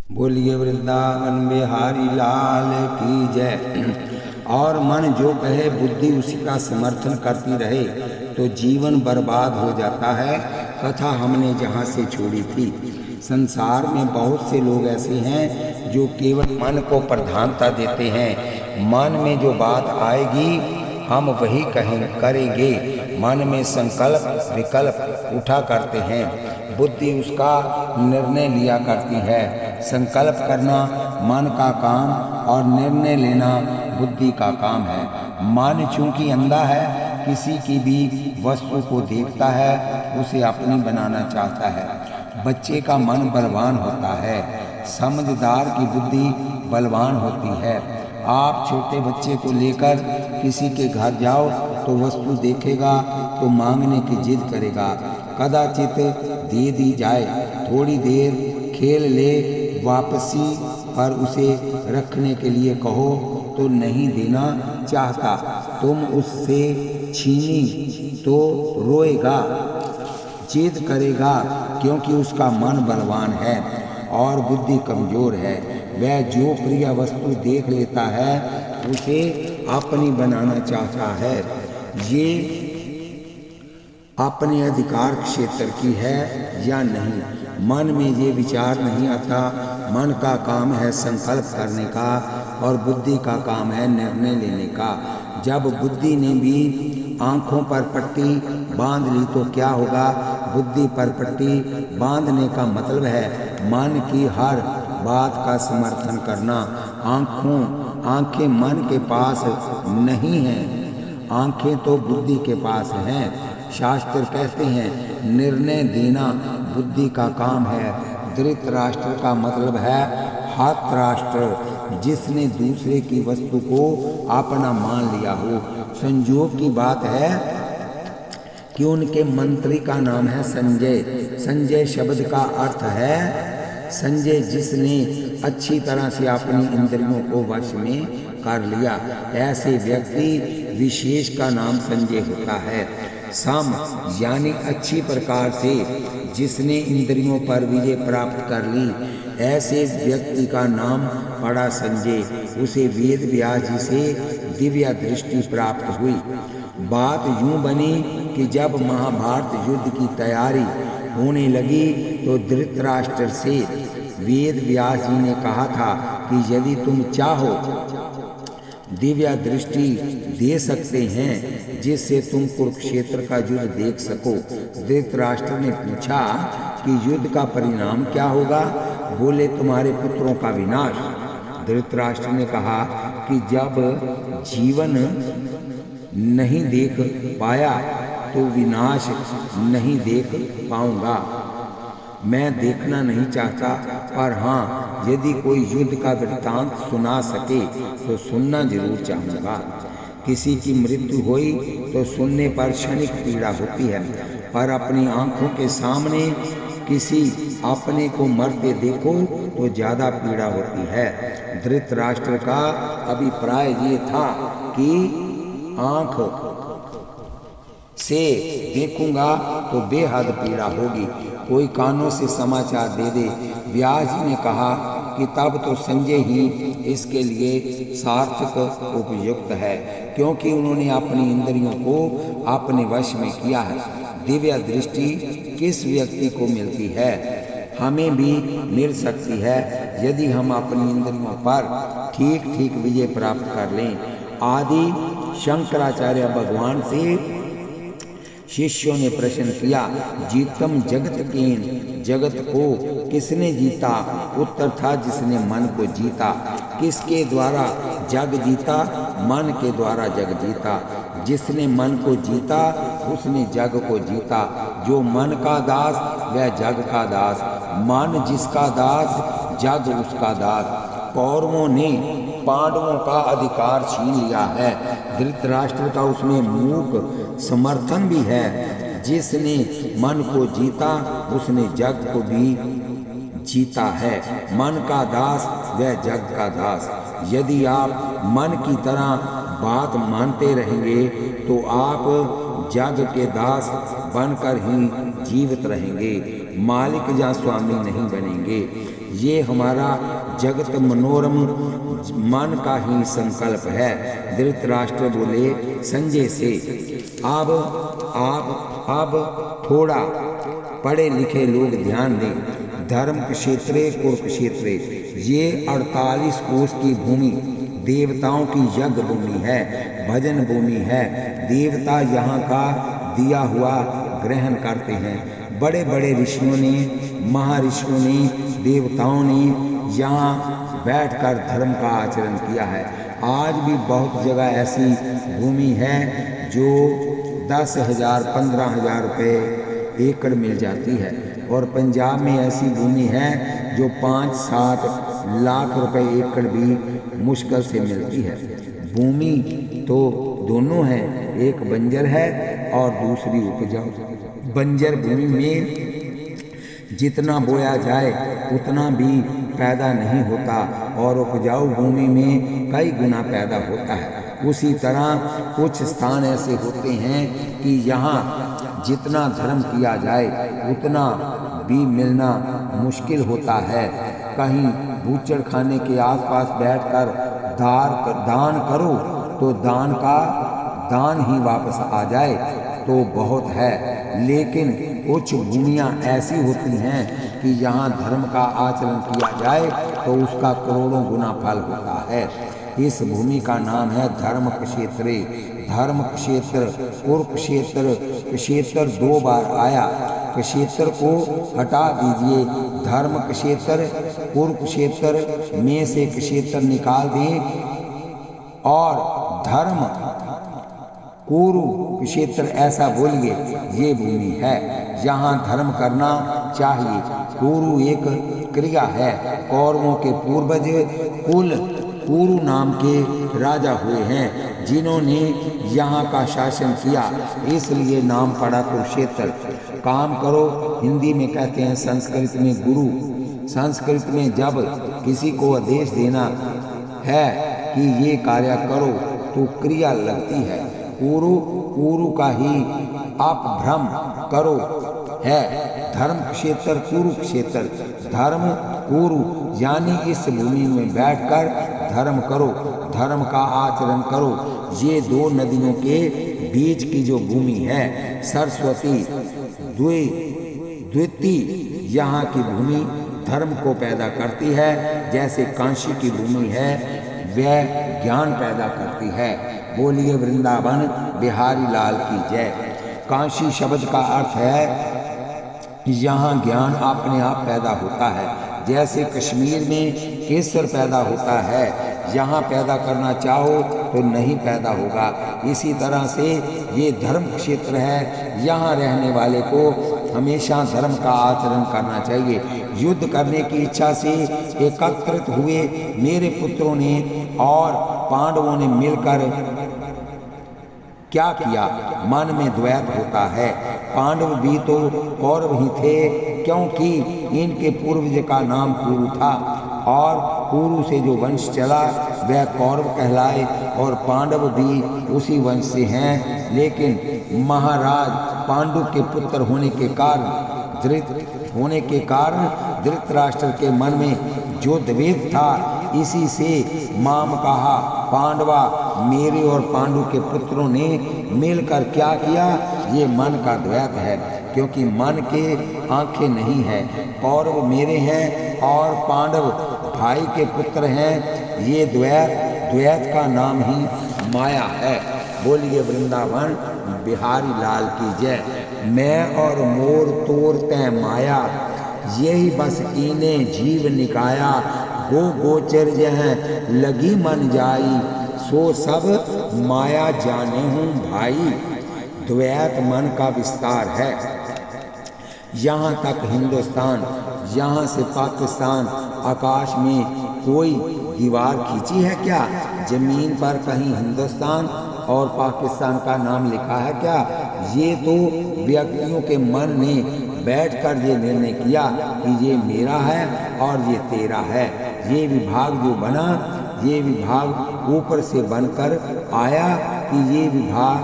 बोलिए वृंदावन बिहारी लाल की जय। और मन जो कहे बुद्धि उसी का समर्थन करती रहे तो जीवन बर्बाद हो जाता है। कथा हमने जहाँ से छोड़ी थी। संसार में बहुत से लोग ऐसे हैं जो केवल मन को प्रधानता देते हैं। मन में जो बात आएगी हम वही करेंगे। मन में संकल्प विकल्प उठा करते हैं, बुद्धि उसका निर्णय लिया करती है। संकल्प करना मन का काम और निर्णय लेना बुद्धि का काम है। मन चूंकि अंधा है, किसी की भी वस्तु को देखता है, उसे अपनी बनाना चाहता है। बच्चे का मन बलवान होता है, समझदार की बुद्धि बलवान होती है। आप छोटे बच्चे को लेकर किसी के घर जाओ तो वस्तु देखेगा तो मांगने की जिद करेगा। कदाचित दे दी जाए, थोड़ी देर खेल ले, वापसी पर उसे रखने के लिए कहो तो नहीं देना चाहता। तुम उससे छीनी तो रोएगा, जिद करेगा, क्योंकि उसका मन बलवान है और बुद्धि कमजोर है। वह जो प्रिय वस्तु देख लेता है उसे अपनी बनाना चाहता है। ये अपने अधिकार क्षेत्र की है या नहीं, मन में ये विचार नहीं आता। मन का काम है संकल्प करने का और बुद्धि का काम है निर्णय लेने का। जब बुद्धि ने भी आँखों पर पट्टी बांध ली तो क्या होगा? बुद्धि पर पट्टी बांधने का मतलब है मन की हर बात का समर्थन करना। आँखें मन के पास नहीं हैं, आँखें तो बुद्धि के पास हैं। शास्त्र कहते हैं निर्णय देना बुद्धि का काम है। धृतराष्ट्र का मतलब है हतराष्ट्र, जिसने दूसरे की वस्तु को अपना मान लिया हो। संयोग की बात है कि उनके मंत्री का नाम है संजय। संजय शब्द का अर्थ है संजय, जिसने अच्छी तरह से अपनी इंद्रियों को वश में कर लिया। ऐसे व्यक्ति विशेष का नाम संजय होता है। सम यानी अच्छी प्रकार से जिसने इंद्रियों पर विजय प्राप्त कर ली, ऐसे व्यक्ति का नाम पड़ा संजय। उसे वेद व्यास जी से दिव्य दृष्टि प्राप्त हुई। बात यूं बनी कि जब महाभारत युद्ध की तैयारी होने लगी तो धृतराष्ट्र से वेद व्यास जी ने कहा था कि यदि तुम चाहो दिव्य दृष्टि दे सकते हैं जिससे तुम कुरुक्षेत्र का युद्ध देख सको। धृतराष्ट्र ने पूछा कि युद्ध का परिणाम क्या होगा? बोले तुम्हारे पुत्रों का विनाश। धृतराष्ट्र ने कहा कि जब जीवन नहीं देख पाया तो विनाश नहीं देख पाऊंगा। मैं देखना नहीं चाहता, पर हाँ यदि कोई युद्ध का वृत्तांत सुना सके तो सुनना जरूर चाहूँगा। किसी की मृत्यु हुई तो सुनने पर क्षणिक पीड़ा होती है, पर अपनी आंखों के सामने किसी अपने को मरते देखो तो ज़्यादा पीड़ा होती है। धृतराष्ट्र का अभिप्राय ये था कि आँख से देखूंगा तो बेहद पीड़ा होगी। कोई कानों से समाचार दे दे। व्यास जी ने कहा कि तब तो संजय ही इसके लिए सार्थक उपयुक्त है, क्योंकि उन्होंने अपनी इंद्रियों को अपने वश में किया है। दिव्य दृष्टि किस व्यक्ति को मिलती है? हमें भी मिल सकती है यदि हम अपनी इंद्रियों पर ठीक ठीक विजय प्राप्त कर लें। आदि शंकराचार्य भगवान से शिष्यों ने प्रश्न किया, जीतम जगत केन, जगत को किसने जीता? उत्तर था जिसने मन को जीता। किसके द्वारा जग जीता? मन के द्वारा जग जीता। जिसने मन को जीता उसने जग को जीता। जो मन का दास वह जग का दास। मन जिसका दास जग उसका दास। कौरवों ने पांडवों का अधिकार छीन लिया है। धृतराष्ट्र का उसमें मूक समर्थन भी है। जिसने मन को जीता उसने जग को भी जीता है। मन का दास वह जग का दास। यदि आप मन की तरह बात मानते रहेंगे तो आप जग के दास बनकर ही जीवित रहेंगे, मालिक या स्वामी नहीं बनेंगे। ये हमारा जगत मनोरम मन का ही संकल्प है। धृतराष्ट्र बोले संजय से, अब थोड़ा पढ़े लिखे लोग ध्यान दें। धर्म क्षेत्रे कुरुक्षेत्रे, ये 48 कोस की भूमि देवताओं की यज्ञ भूमि है, भजन भूमि है। देवता यहाँ का दिया हुआ ग्रहण करते हैं। बड़े बड़े ऋषियों ने, महर्षियों ने, देवताओं ने यहाँ बैठकर धर्म का आचरण किया है। आज भी बहुत जगह ऐसी भूमि है जो 10,000 15,000 रुपये एकड़ मिल जाती है, और पंजाब में ऐसी भूमि है जो 5-7 लाख रुपए एकड़ भी मुश्किल से मिलती है। भूमि तो दोनों हैं, एक बंजर है और दूसरी उपजाऊ। बंजर भूमि में जितना बोया जाए उतना भी पैदा नहीं होता, और उपजाऊ भूमि में कई गुना पैदा होता है। उसी तरह कुछ स्थान ऐसे होते हैं कि यहाँ जितना धर्म किया जाए उतना भी मिलना मुश्किल होता है। कहीं बूचड़ खाने के आसपास बैठकर दान करो तो दान का दान ही वापस आ जाए तो बहुत है। लेकिन कुछ भूमियाँ ऐसी होती हैं कि यहाँ धर्म का आचरण किया जाए तो उसका करोड़ों गुना फल होता है। इस भूमि का नाम है धर्म क्षेत्रे। धर्म क्षेत्र, कुरुक्षेत्र, क्षेत्र 2 बार आया। क्षेत्र को हटा दीजिए, धर्म क्षेत्र कुरुक्षेत्र में से क्षेत्र निकाल दें और धर्म कुरु क्षेत्र ऐसा बोलिए, ये भूमि है। यहाँ धर्म करना चाहिए। कुरु एक क्रिया है। कौरवों के पूर्वज कुल कुरु नाम के राजा हुए हैं जिन्होंने यहाँ का शासन किया, इसलिए नाम पड़ा कुरुक्षेत्र। काम करो हिंदी में कहते हैं, संस्कृत में गुरु। संस्कृत में जब किसी को आदेश देना है कि ये कार्य करो तो क्रिया लगती है। कुरु का ही अपभ्रम करो है। धर्म क्षेत्र कुरुक्षेत्र, धर्म कुरु, यानी इस भूमि में बैठकर धर्म करो, धर्म का आचरण करो। ये 2 नदियों के बीच की जो भूमि है, सरस्वती द्विती, यहाँ की भूमि धर्म को पैदा करती है। जैसे काशी की भूमि है वह ज्ञान पैदा करती है। बोलिए वृंदावन बिहारी लाल की जय। काशी शब्द का अर्थ है यहाँ ज्ञान अपने आप पैदा होता है। जैसे कश्मीर में केसर पैदा होता है, यहाँ पैदा करना चाहो तो नहीं पैदा होगा। इसी तरह से ये धर्म क्षेत्र है। यहाँ रहने वाले को हमेशा धर्म का आचरण करना चाहिए। युद्ध करने की इच्छा से एकत्रित हुए मेरे पुत्रों ने और पांडवों ने मिलकर क्या किया? मन में द्वैत होता है। पांडव भी तो कौरव ही थे, क्योंकि इनके पूर्वज का नाम कुरु था और कुरु से जो वंश चला वह कौरव कहलाए, और पांडव भी उसी वंश से हैं। लेकिन महाराज पांडु के पुत्र होने के कारण धृतराष्ट्र के मन में जो द्वेष था, इसी से माम कहा पांडवा, मेरे और पांडु के पुत्रों ने मिलकर क्या किया? ये मन का द्वैत है, क्योंकि मन के आंखें नहीं है। कौरव मेरे हैं और पांडव भाई के पुत्र हैं। ये द्वैत का नाम ही माया है। बोलिए वृंदावन बिहारी लाल की जय। मैं और मोर तोर तय माया, यही बस कीने जीव निकाया। गो गोचर यह लगी मन जाई, सो सब माया जाने हूँ भाई। द्वैत मन का विस्तार है। यहाँ तक हिंदुस्तान, यहाँ से पाकिस्तान, आकाश में कोई दीवार खींची है क्या? जमीन पर कहीं हिंदुस्तान और पाकिस्तान का नाम लिखा है क्या? ये तो व्यक्तियों के मन ने बैठकर ये निर्णय किया कि ये मेरा है और ये तेरा है। ये विभाग जो बना, ये विभाग ऊपर से बनकर आया कि ये विभाग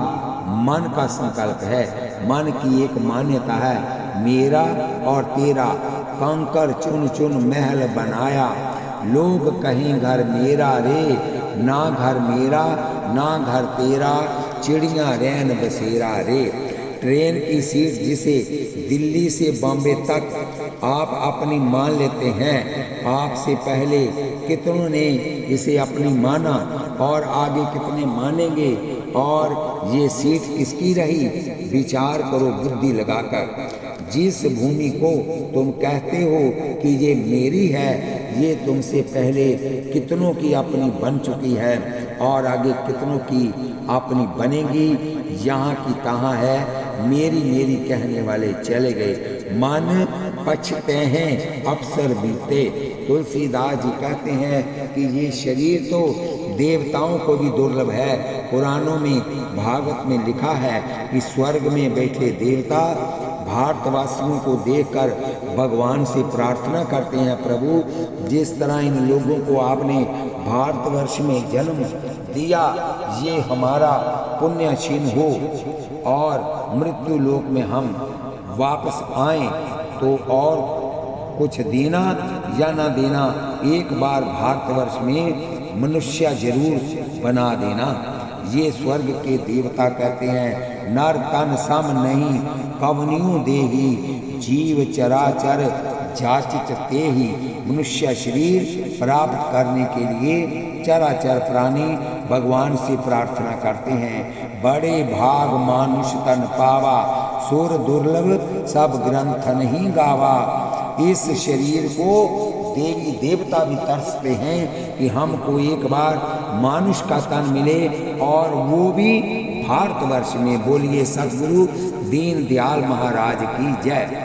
मन का संकल्प है। मन की एक मान्यता है, मेरा और तेरा कंकर चुन चुन महल बनाया। लोग कहें घर मेरा रे, ना घर मेरा ना घर तेरा, चिड़िया रैन बसेरा रे। ट्रेन की सीट जिसे दिल्ली से बॉम्बे तक आप अपनी मान लेते हैं, आपसे पहले कितनों ने इसे अपनी माना और आगे कितने मानेंगे, और ये सीट किसकी रही, विचार करो बुद्धि लगाकर। जिस भूमि को तुम कहते हो कि ये मेरी है, ये तुमसे पहले कितनों की अपनी बन चुकी है और आगे कितनों की अपनी बनेगी। यहाँ की तहाँ है, मेरी मेरी कहने वाले चले गए, मन पछते हैं अवसर बीते। तुलसीदास जी कहते हैं कि ये शरीर तो देवताओं को भी दुर्लभ है। पुराणों में भागवत में लिखा है कि स्वर्ग में बैठे देवता भारतवासियों को देखकर भगवान से प्रार्थना करते हैं, प्रभु जिस तरह इन लोगों को आपने भारतवर्ष में जन्म दिया, ये हमारा पुण्य क्षीण हो और मृत्यु लोक में हम वापस आएं, तो और कुछ देना या ना देना, एक बार भारतवर्ष में मनुष्य जरूर बना देना। ये स्वर्ग के देवता कहते हैं, नर तन सम नहीं कवनियों देही, जीव चराचर जाचित तेहि। मनुष्य शरीर प्राप्त करने के लिए चराचर प्राणी भगवान से प्रार्थना करते हैं। बड़े भाग मानुष तन पावा, सुर दुर्लभ सब ग्रंथ नहीं गावा। इस शरीर को देवी देवता भी तरसते हैं कि हमको एक बार मानुष का तन मिले, और वो भी भारतवर्ष में। बोलिए सद्गुरु दीन दयाल महाराज की जय।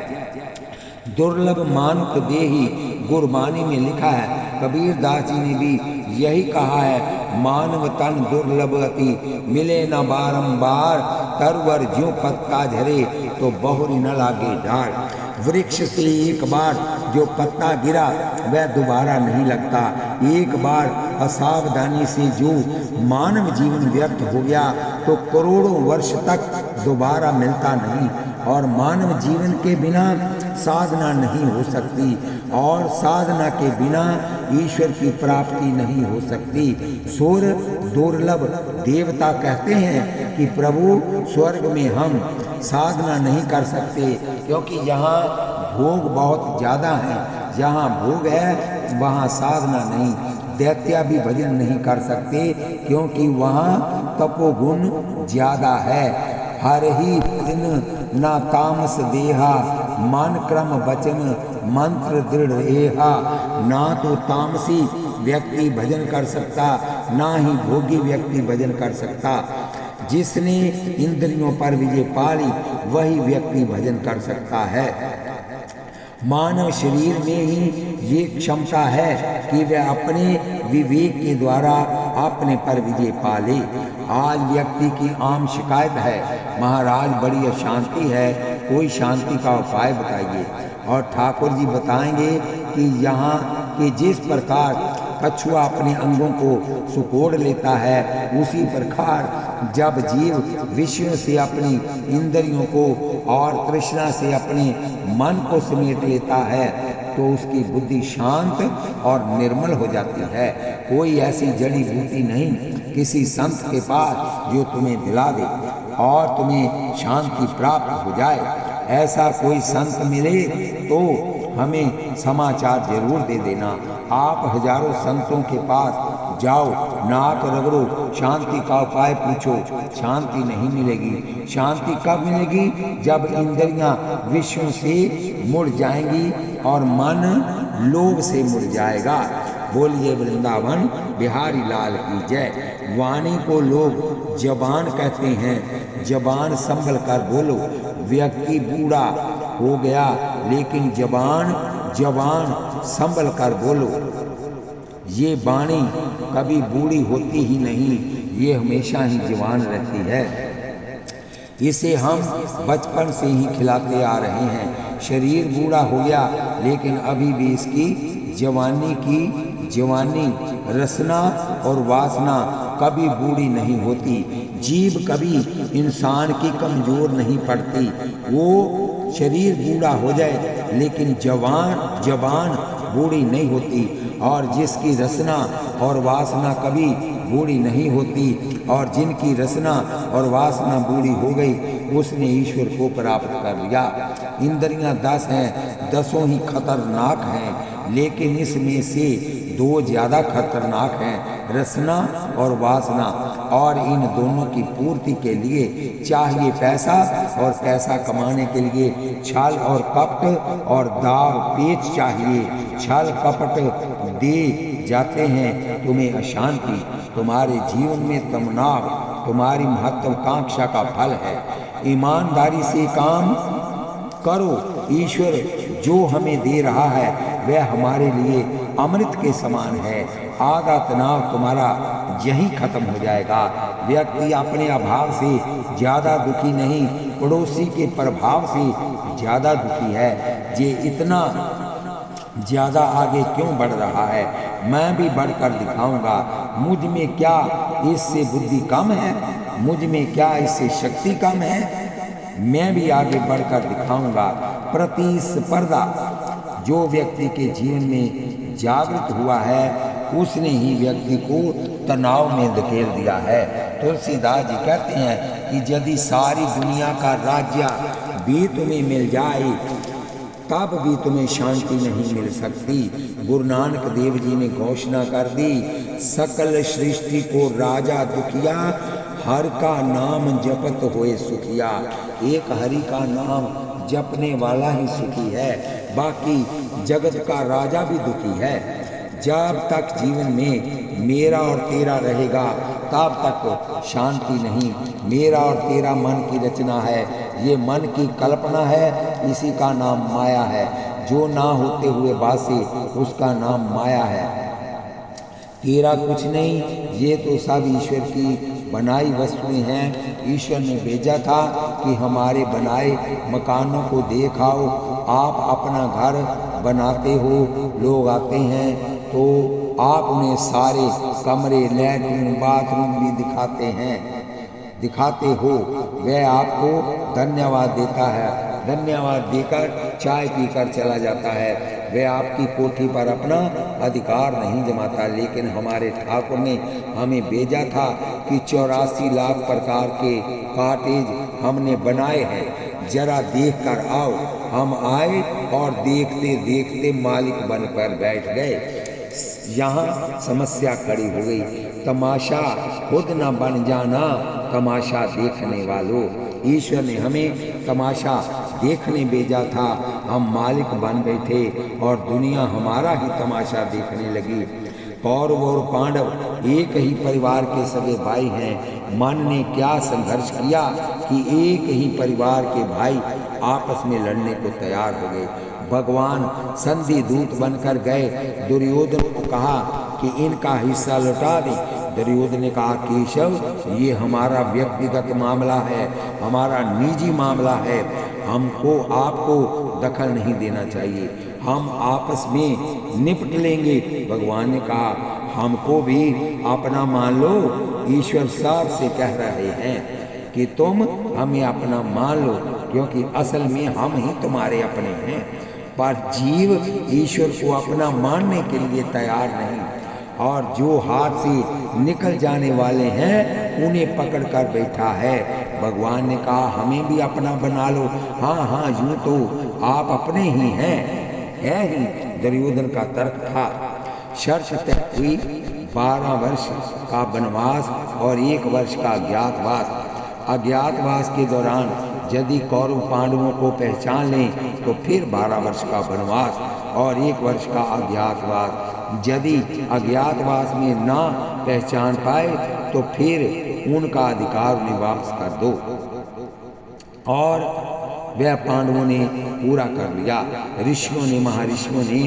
दुर्लभ मानुष देही गुरबानी में लिखा है, कबीर दास जी ने भी यही कहा है, मानव तन दुर्लभ अति मिले न बारंबार, तरवर ज्यों पत्ता झरे तो बहुरी न लागे डाल। वृक्ष से एक बार जो पत्ता गिरा वह दोबारा नहीं लगता। एक बार असावधानी से जो मानव जीवन व्यर्थ हो गया तो करोड़ों वर्ष तक दोबारा मिलता नहीं। और मानव जीवन के बिना साधना नहीं हो सकती, और साधना के बिना ईश्वर की प्राप्ति नहीं हो सकती। सुर दुर्लभ देवता कहते हैं कि प्रभु स्वर्ग में हम साधना नहीं कर सकते, क्योंकि यहाँ भोग बहुत ज़्यादा है। जहाँ भोग है वहाँ साधना नहीं। दैत्या भी भजन नहीं कर सकते, क्योंकि वहाँ तपोगुण ज़्यादा है। हर ही दिन ना तामस देहा, मन क्रम वचन मंत्र दृढ़ एहा। ना तो तामसी व्यक्ति भजन कर सकता, ना ही भोगी व्यक्ति भजन कर सकता। जिसने इंद्रियों पर विजय पाली वही व्यक्ति भजन कर सकता है। मानव शरीर में ही ये क्षमता है कि वह अपने विवेक के द्वारा अपने पर विजय पाले। आज व्यक्ति की आम शिकायत है, महाराज बड़ी अशांति है, कोई शांति का उपाय बताइए। और ठाकुर जी बताएंगे कि यहाँ कि जिस प्रकार कछुआ अपने अंगों को सुकोड़ लेता है, उसी प्रकार जब जीव विषयों से अपनी इंद्रियों को और तृष्णा से अपने मन को समेट लेता है, तो उसकी बुद्धि शांत और निर्मल हो जाती है। कोई ऐसी जड़ी बूटी नहीं किसी संत के पास जो तुम्हें दिला दे और तुम्हें शांति प्राप्त हो जाए। ऐसा कोई संत मिले तो हमें समाचार जरूर दे देना। आप हजारों संतों के पास जाओ, नाक रगड़ो, शांति का उपाय पूछो, शांति नहीं मिलेगी। शांति कब मिलेगी? जब इंद्रियां विषयों से मुड़ जाएंगी और मन लोभ से मुड़ जाएगा। बोलिए वृंदावन बिहारी लाल की जय। वाणी को लोग जबान कहते हैं, जबान संभल कर बोलो। व्यक्ति बूढ़ा हो गया लेकिन जबान संभल कर बोलो। ये वाणी कभी बूढ़ी होती ही नहीं, ये हमेशा ही जवान रहती है। इसे हम बचपन से ही खिलाते आ रहे हैं। शरीर बूढ़ा हो गया लेकिन अभी भी इसकी जवानी रसना और वासना कभी बूढ़ी नहीं होती। जीभ कभी इंसान की कमजोर नहीं पड़ती, वो शरीर बूढ़ा हो जाए लेकिन जबान बूढ़ी नहीं होती, और जिसकी रसना और वासना कभी बूढ़ी नहीं होती, और जिनकी रसना और वासना बूढ़ी हो गई उसने ईश्वर को प्राप्त कर लिया। इंद्रियां 10 हैं, 10 ही खतरनाक हैं, लेकिन इसमें से 2 ज़्यादा खतरनाक हैं, रसना और वासना। और इन दोनों की पूर्ति के लिए चाहिए पैसा, और पैसा कमाने के लिए छल और कपट और दाव पेच चाहिए। छल कपट दे जाते हैं तुम्हें अशांति, तुम्हारे जीवन में तनाव तुम्हारी महत्वाकांक्षा का फल है। ईमानदारी से काम करो, ईश्वर जो हमें दे रहा है वह हमारे लिए अमृत के समान है। आधा तनाव तुम्हारा यही खत्म हो जाएगा। व्यक्ति अपने अभाव से ज़्यादा दुखी नहीं, पड़ोसी के प्रभाव से ज़्यादा दुखी है। ये इतना ज़्यादा आगे क्यों बढ़ रहा है? मैं भी बढ़कर दिखाऊंगा। मुझ में क्या इससे बुद्धि कम है? मुझ में क्या इससे शक्ति कम है? मैं भी आगे बढ़कर दिखाऊंगा। प्रतिस्पर्धा जो व्यक्ति के जीवन में जागृत हुआ है उसने ही व्यक्ति को तनाव में धकेल दिया है। तुलसीदास जी कहते हैं कि यदि सारी दुनिया का राज्य भी तुम्हें मिल जाए तब भी तुम्हें शांति नहीं मिल सकती। गुरु नानक देव जी ने घोषणा कर दी, सकल सृष्टि को राजा दुखिया, हर का नाम जपत होए सुखिया। एक हरि का नाम जपने वाला ही सुखी है, बाकी जगत का राजा भी दुखी है। जब तक जीवन में मेरा और तेरा रहेगा तब तक शांति नहीं। मेरा और तेरा मन की रचना है, ये मन की कल्पना है, इसी का नाम माया है। जो ना होते हुए बासे उसका नाम माया है। तेरा कुछ नहीं, ये तो सब ईश्वर की बनाई वस्तुएं हैं। ईश्वर ने भेजा था कि हमारे बनाए मकानों को देखाओ। आप अपना घर बनाते हो, लोग आते हैं तो आप उन्हें सारे कमरे, लैट्रिन, बाथरूम भी दिखाते हो। वह आपको धन्यवाद देता है, धन्यवाद देकर चाय पीकर चला जाता है। वह आपकी कोठी पर अपना अधिकार नहीं जमाता। लेकिन हमारे ठाकुर ने हमें भेजा था कि 84 लाख प्रकार के कॉटेज हमने बनाए हैं, जरा देख कर आओ। हम आए और देखते देखते मालिक बनकर बैठ गए। यहाँ समस्या खड़ी हो गई, तमाशा खुद न बन जाना, तमाशा देखने वालों। ईश्वर ने हमें तमाशा देखने भेजा था, हम मालिक बन बैठे और दुनिया हमारा ही तमाशा देखने लगी। कौरव और पांडव एक ही परिवार के सगे भाई हैं। मन ने क्या संघर्ष किया कि एक ही परिवार के भाई आपस में लड़ने को तैयार हो गए। भगवान संधि दूत बनकर गए, दुर्योधन को कहा कि इनका हिस्सा लौटा दें। दुर्योधन ने कहा, केशव ये हमारा व्यक्तिगत मामला है, हमारा निजी मामला है, हमको आपको दखल नहीं देना चाहिए, हम आपस में निपट लेंगे। भगवान ने कहा, हमको भी अपना मान लो। ईश्वर साहब से कह रहे हैं कि तुम हमें अपना मान लो, क्योंकि असल में हम ही तुम्हारे अपने हैं। पर जीव ईश्वर को अपना मानने के लिए तैयार नहीं, और जो हाथ से निकल जाने वाले हैं उन्हें पकड़ कर बैठा है। भगवान ने कहा, हमें भी अपना बना लो। हाँ हाँ, यूं तो आप अपने ही हैं, है ही। दुर्योधन का तर्क था। शर्त तय हुई, 12 वर्ष का वनवास और 1 वर्ष का अज्ञातवास। अज्ञातवास के दौरान यदि कौरव पांडवों को पहचान लें तो फिर 12 वर्ष का वनवास और 1 वर्ष का अज्ञातवास। यदि अज्ञातवास में ना पहचान पाए तो फिर उनका अधिकार उन्हें वापस कर दो। और वह पांडवों ने पूरा कर लिया। ऋषियों ने, महर्षियों ने,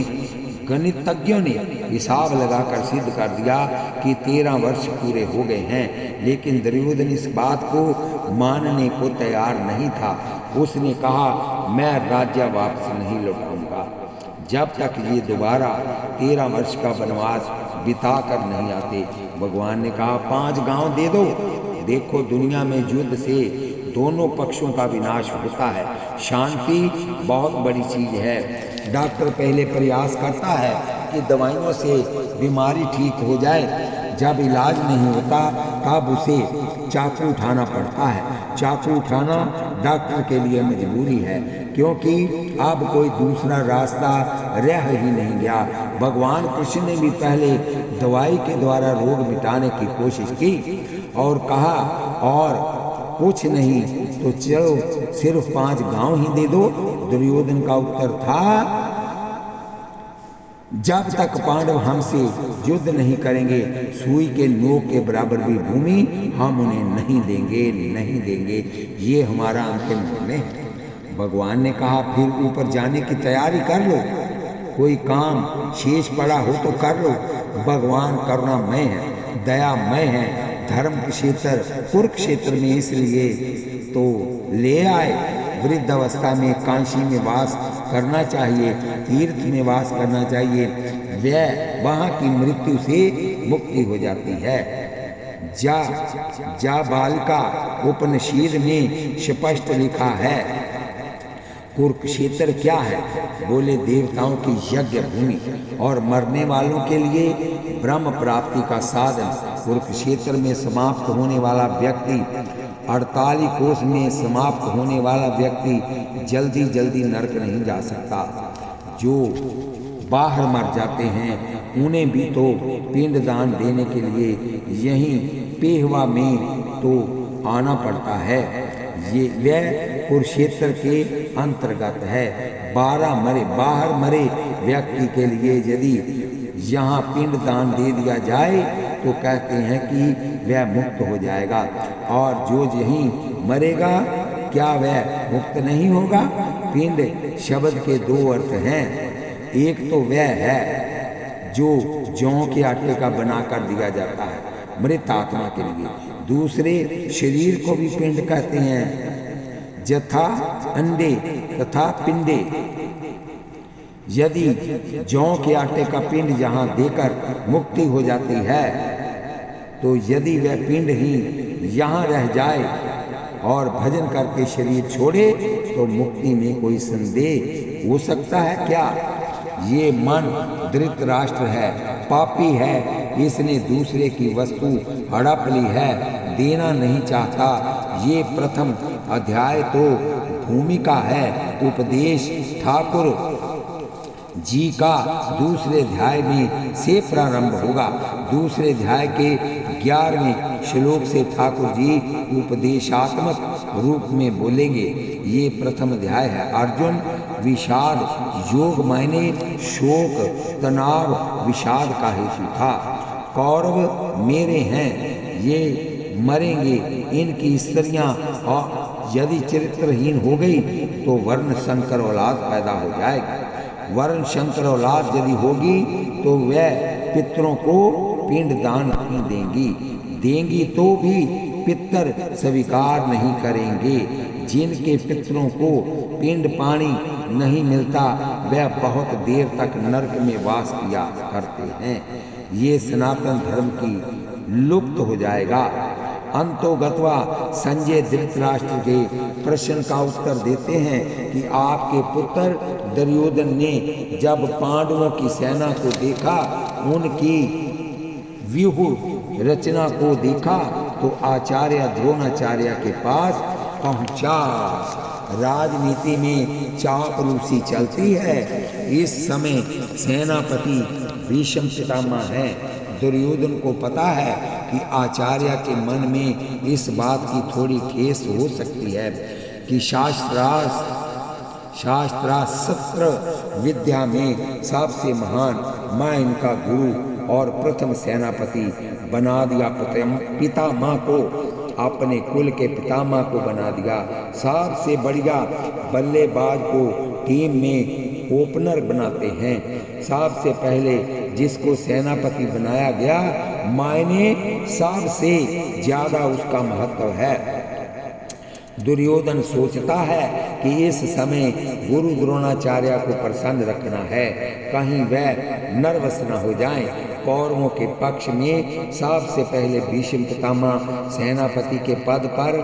गणितज्ञों ने हिसाब लगाकर सिद्ध कर दिया कि 13 वर्ष पूरे हो गए हैं। लेकिन दुर्योधन इस बात को मानने को तैयार नहीं था। उसने कहा, मैं राज्य वापस नहीं लौटाऊंगा जब तक ये दोबारा 13 वर्ष का वनवास बिता कर नहीं आते। भगवान ने कहा, 5 गांव दे दो। देखो, दुनिया में युद्ध से दोनों पक्षों का विनाश होता है, शांति बहुत बड़ी चीज है। डॉक्टर पहले प्रयास करता है कि दवाइयों से बीमारी ठीक हो जाए। जब इलाज नहीं होता तब उसे चाकू उठाना पड़ता है। चाकू उठाना डॉक्टर के लिए मजबूरी है, क्योंकि अब कोई दूसरा रास्ता रह ही नहीं गया। भगवान कृष्ण ने भी पहले दवाई के द्वारा रोग मिटाने की कोशिश की और कहा, और कुछ नहीं तो चलो सिर्फ 5 गांव ही दे दो। दुर्योधन का उत्तर था, जब तक पांडव हमसे युद्ध नहीं करेंगे, सुई के नोक के बराबर भी भूमि हम उन्हें नहीं देंगे। ये हमारा अंतिम निर्णय है। भगवान ने कहा, फिर ऊपर जाने की तैयारी कर लो। कोई काम शेष पड़ा हो तो कर लो। भगवान करुणामय है, दयामय है। धर्म क्षेत्र कुरुक्षेत्र में इसलिए तो ले आए। वृद्ध अवस्था में काशी में वास करना चाहिए, तीर्थ में वास करना चाहिए। वहाँ की मृत्यु से मुक्ति हो जाती है। जा बालिका उपनिषद में स्पष्ट लिखा है। कुरुक्षेत्र क्या है? बोले, देवताओं की यज्ञ भूमि और मरने वालों के लिए ब्रह्म प्राप्ति का साधन। कुरुक्षेत्र में समाप्त होने वाला व्यक्ति, 48 कोस में समाप्त होने वाला व्यक्ति जल्दी जल्दी नरक नहीं जा सकता। जो बाहर मर जाते हैं उन्हें भी तो पिंडदान देने के लिए यहीं पेहवा में तो आना पड़ता है। ये वह कुरुक्षेत्र के अंतर्गत है। बाहर मरे व्यक्ति के लिए यदि यहाँ पिंडदान दे दिया जाए तो कहते हैं कि वह मुक्त हो जाएगा, और जो यहीं मरेगा क्या वह मुक्त नहीं होगा? पिंड शब्द के 2 अर्थ हैं। एक तो वह है जो जौ के आटे का बनाकर दिया जाता है मृत आत्मा के लिए। दूसरे शरीर को भी पिंड कहते हैं, यथा अंडे तथा पिंडे। यदि जौ के आटे का पिंड यहाँ देकर मुक्ति हो जाती है, तो यदि वह पिंड ही यहाँ रह जाए और भजन करके शरीर छोड़े तो मुक्ति में कोई संदेह हो सकता है क्या? ये मन धृतराष्ट्र है, पापी है। इसने दूसरे की वस्तु हड़प ली है, देना नहीं चाहता। ये प्रथम अध्याय तो भूमिका है, उपदेश ठाकुर जी का दूसरे अध्याय में से प्रारंभ होगा। दूसरे अध्याय के 11वें श्लोक से ठाकुर जी उपदेशात्मक रूप में बोलेंगे। ये प्रथम अध्याय है। अर्जुन, विषाद योग मायने शोक, तनाव, विषाद का हेतु था। कौरव मेरे हैं, ये मरेंगे। इनकी स्त्रियां और यदि चरित्रहीन हो गई तो वर्ण संकर औलाद पैदा हो जाएगी। वर्ण संकर औलाद यदि होगी तो वह पितरों को पिंड दान नहीं देंगी तो भी पितर स्वीकार नहीं करेंगे। जिनके पितरों को पिंड पानी नहीं मिलता वह बहुत देर तक नरक में वास किया करते हैं। ये सनातन धर्म की लुप्त हो जाएगा। अंतोगत्वा संजय धृतराष्ट्र के प्रश्न का उत्तर देते हैं कि आपके पुत्र दुर्योधन ने जब पांडवों की सेना को देखा, उनकी व्यूह रचना को देखा तो आचार्य द्रोणाचार्य के पास पहुंचा। राजनीति में चापलूसी चलती है। इस समय सेनापति भीष्म पितामह है। दुर्योधन को पता है कि आचार्य के मन में इस बात की थोड़ी ठेस हो सकती है कि शास्त्र विद्या में सबसे महान मैं इनका गुरु और प्रथम सेनापति बना दिया। पितामह को, अपने कुल के पितामह को बना दिया। सबसे बढ़िया बल्लेबाज को टीम में ओपनर बनाते हैं। सबसे पहले जिसको सेनापति बनाया गया, मायने सबसे ज्यादा उसका महत्व है। दुर्योधन सोचता है कि इस समय गुरु द्रोणाचार्य को प्रसन्न रखना है, कहीं वह नर्वस न हो जाएं। कौरवों के पक्ष में सबसे पहले भीष्म पितामह सेनापति के पद पर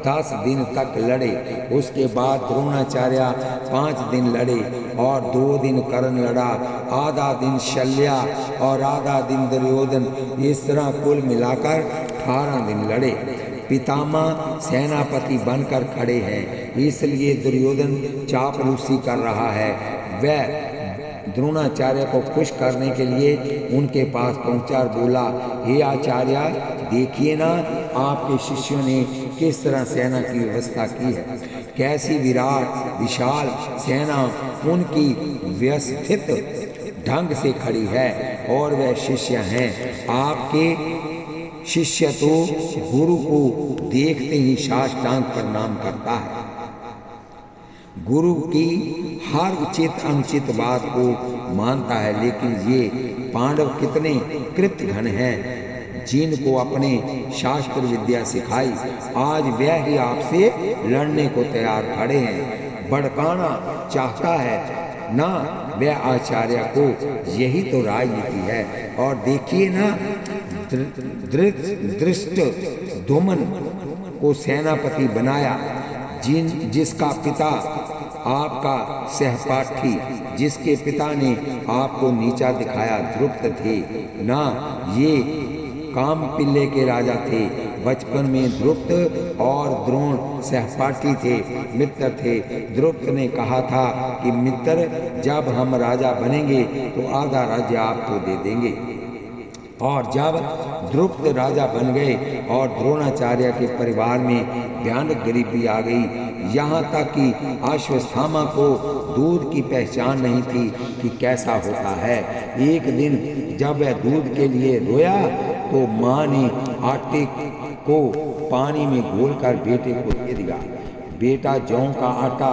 10 दिन तक लड़े। उसके बाद द्रोणाचार्य 5 दिन लड़े और 2 दिन कर्ण लड़ा, आधा दिन शल्या और आधा दिन दुर्योधन। इस तरह कुल मिलाकर 18 दिन लड़े। पितामह सेनापति बनकर खड़े हैं, इसलिए दुर्योधन चापलूसी कर रहा है। वह द्रोणाचार्य को खुश करने के लिए उनके पास पहुंचा और बोला, हे आचार्य, देखिए ना आपके शिष्यों ने किस तरह सेना की व्यवस्था की है। कैसी विराट विशाल सेना उनकी व्यवस्थित ढंग से खड़ी है और वह शिष्य हैं। आपके शिष्य तो गुरु को देखते ही साष्टांग प्रणाम करता है। गुरु की हर उचित अनुचित बात को मानता है। लेकिन ये पांडव कितने कृतघ्न हैं, जिनको अपने शास्त्र विद्या सिखाई, आज वह ही आपसे लड़ने को तैयार खड़े हैं। भड़काना चाहता है ना वह आचार्य को, यही तो राजनीति है। और देखिए ना, दृष्ट धुमन को सेनापति बनाया, जिसका पिता आपका सहपाठी, जिसके पिता ने आपको नीचा दिखाया, द्रुपद थे ना। ये काम पिल्ले के राजा थे। बचपन में द्रुपद और द्रोण सहपाठी थे, मित्र थे। द्रुपद ने कहा था कि मित्र, जब हम राजा बनेंगे तो आधा राज्य आपको दे देंगे। और जब द्रुपद राजा बन गए और द्रोणाचार्य के परिवार में भयानक गरीबी आ गई, यहाँ तक कि अश्वत्थामा को दूध की पहचान नहीं थी कि कैसा होता है। एक दिन जब वह दूध के लिए रोया तो माँ ने आटे को पानी में घोलकर बेटे को दे दिया। बेटा जौ का आटा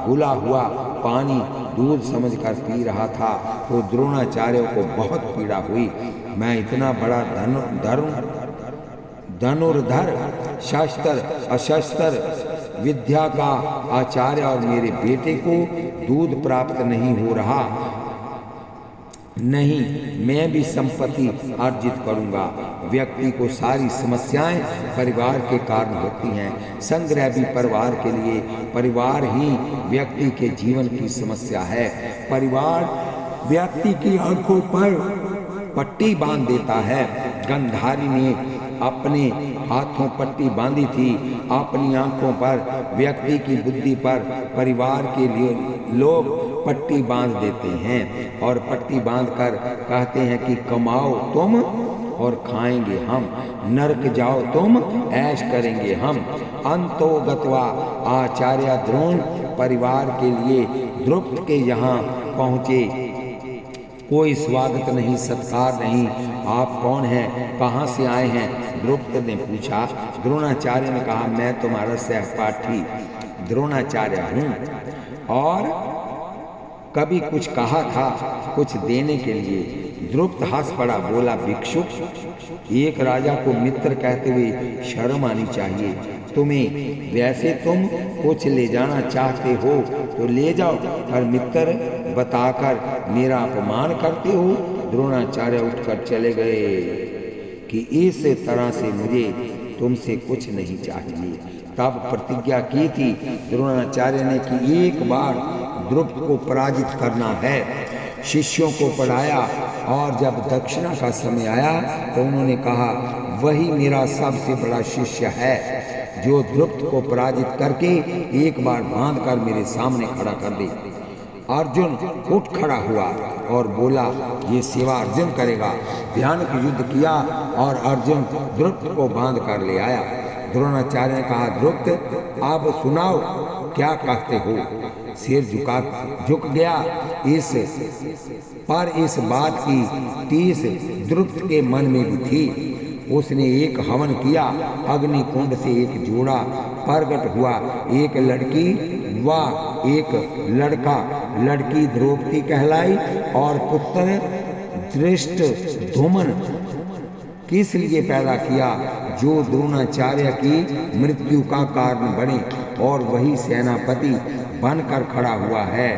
घुला हुआ पानी दूध समझकर पी रहा था तो द्रोणाचार्य को बहुत पीड़ा हुई। मैं इतना बड़ा धनुर्धर, शस्त्र अशस्त्र विद्या का आचार्य और मेरे बेटे को दूध प्राप्त नहीं हो रहा। नहीं, मैं भी संपत्ति अर्जित करूंगा। व्यक्ति को सारी समस्याएं परिवार के कारण होती हैं। संग्रह भी परिवार के लिए, परिवार ही व्यक्ति के जीवन की समस्या है। परिवार व्यक्ति की आंखों पर पट्टी बांध देता है। गंधारी ने अपने हाथों पट्टी बांधी थी, अपनी आंखों पर, व्यक्ति की बुद्धि पर। परिवार के लिए लोग पट्टी बांध देते हैं और पट्टी बांधकर कहते हैं कि कमाओ तुम और खाएंगे हम, नरक जाओ तुम, ऐश करेंगे हम। अंतो गत्वा आचार्य द्रोण परिवार के लिए द्रुपद के यहाँ पहुँचे। कोई स्वागत नहीं, सत्कार नहीं। आप कौन हैं, कहाँ से आए हैं? द्रुपद ने पूछा। द्रोणाचार्य ने कहा, मैं तुम्हारा सहपाठी द्रोणाचार्य हूँ और कभी कुछ कहा था कुछ देने के लिए। द्रुपद हंस पड़ा, बोला, भिक्षुक, एक राजा को मित्र कहते हुए शर्म आनी चाहिए तुम्हें। वैसे तुम कुछ ले जाना चाहते हो तो ले जाओ, पर मित्र बताकर मेरा अपमान करते हो। द्रोणाचार्य उठकर चले गए कि इस तरह से मुझे तुमसे कुछ नहीं चाहिए। तब प्रतिज्ञा की थी द्रोणाचार्य ने कि एक बार द्रुपद को पराजित करना है। शिष्यों को पढ़ाया और जब दक्षिणा का समय आया तो उन्होंने कहा, वही मेरा सबसे बड़ा शिष्य है जो द्रुपद को पराजित करके एक बार बांधकर मेरे सामने खड़ा कर दे। अर्जुन उठ खड़ा हुआ और बोला, ये सेवा अर्जुन करेगा। भयानक युद्ध किया और अर्जुन द्रुपद को बांध कर ले आया। द्रोणाचार्य ने कहा, द्रुपद, अब सुनाओ क्या कहते हो। सिर झुक गया। इस बात की टीस द्रुपद के मन में भी थी। उसने एक हवन किया। अग्नि कुंड से एक जोड़ा प्रकट हुआ, एक लड़की व एक लड़का। लड़की द्रौपदी कहलाई और पुत्र दृष्ट धुमन किस लिए पैदा किया, जो द्रोणाचार्य की मृत्यु का कारण बने और वही सेनापति बनकर खड़ा हुआ है।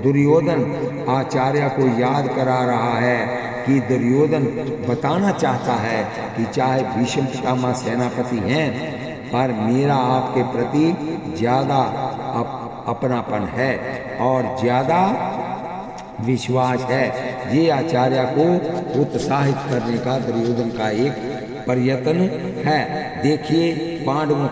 दुर्योधन आचार्य को याद करा रहा है कि दुर्योधन बताना चाहता है कि चाहे भीष्म पितामह सेनापति हैं पर मेरा आपके प्रति ज़्यादा अपनापन है और ज़्यादा विश्वास है। ये आचार्य को उत्साहित करने का दुर्योधन का एक प्रयत्न है। देखिए पांडवों